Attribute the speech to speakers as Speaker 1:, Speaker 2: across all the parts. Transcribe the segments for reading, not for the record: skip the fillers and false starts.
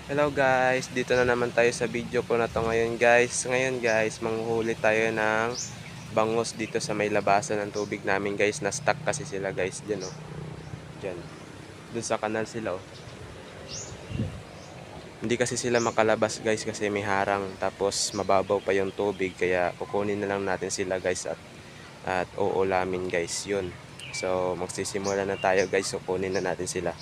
Speaker 1: Hello guys, dito na naman tayo sa video ko na to ngayon guys. Ngayon guys, manghuhuli tayo ng bangus dito sa may labasan ng tubig namin guys. Na-stuck kasi sila guys, dyan oh. Dyan. Dun sa kanal sila oh. Hindi kasi sila makalabas guys kasi may harang. Tapos mababaw pa yung tubig kaya kukunin na lang natin sila guys at uulamin guys yun. So magsisimula na tayo guys, kukunin na natin sila.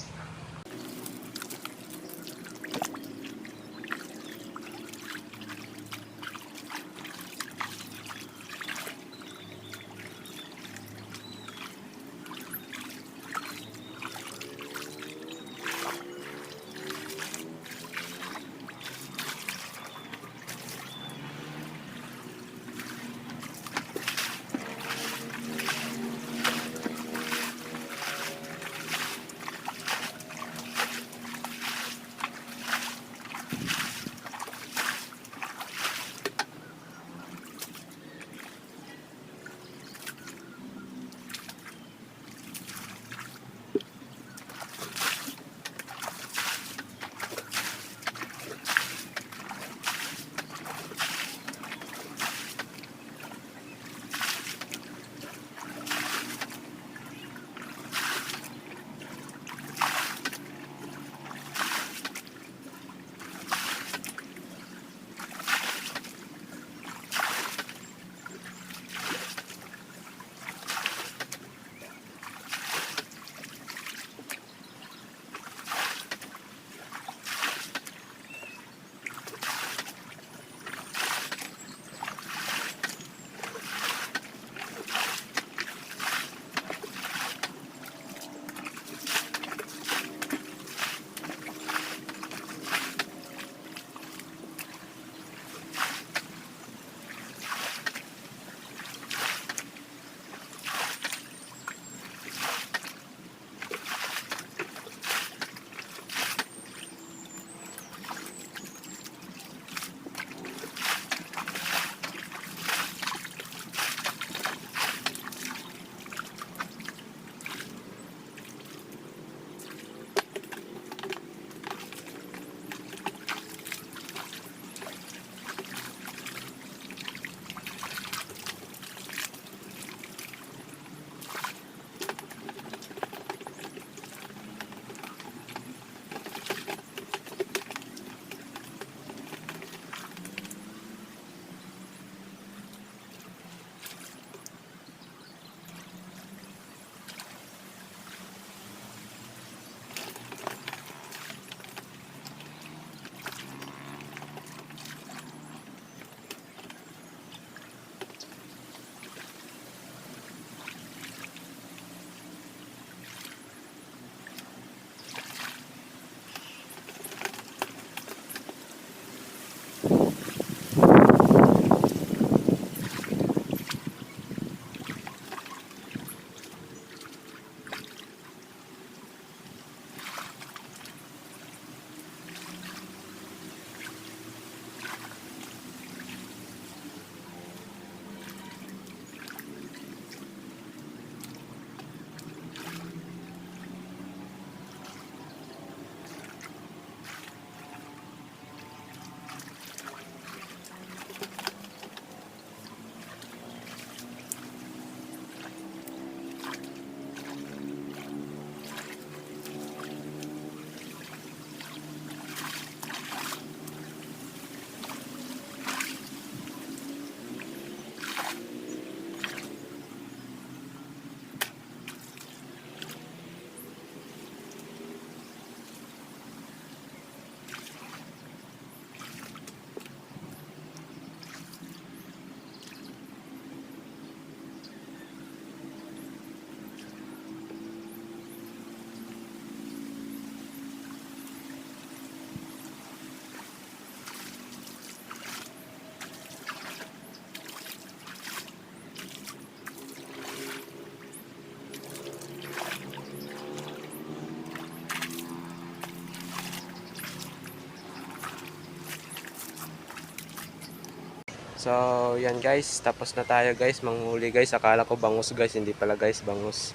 Speaker 1: So, yan guys, tapos na tayo guys, manghuli guys. Akala ko bangus guys, hindi pala guys, bangus.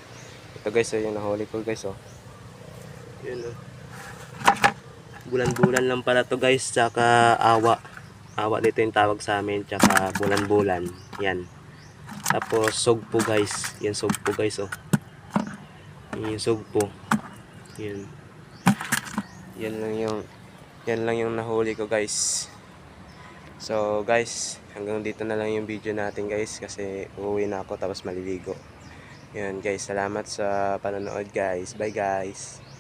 Speaker 1: Ito guys, yung nahuli ko guys, oh. Yun, oh. Bulan-bulan lang pala to guys, tsaka awa. Awa dito yung tawag sa amin, tsaka bulan-bulan. Yan. Tapos sugpo guys. Yan sugpo guys oh. Yan yung sugpo. Yan. Yan lang yung nahuli ko guys. So guys, hanggang dito na lang yung video natin guys kasi uuwi na ako tapos maliligo. Yan guys, salamat sa panonood guys. Bye guys.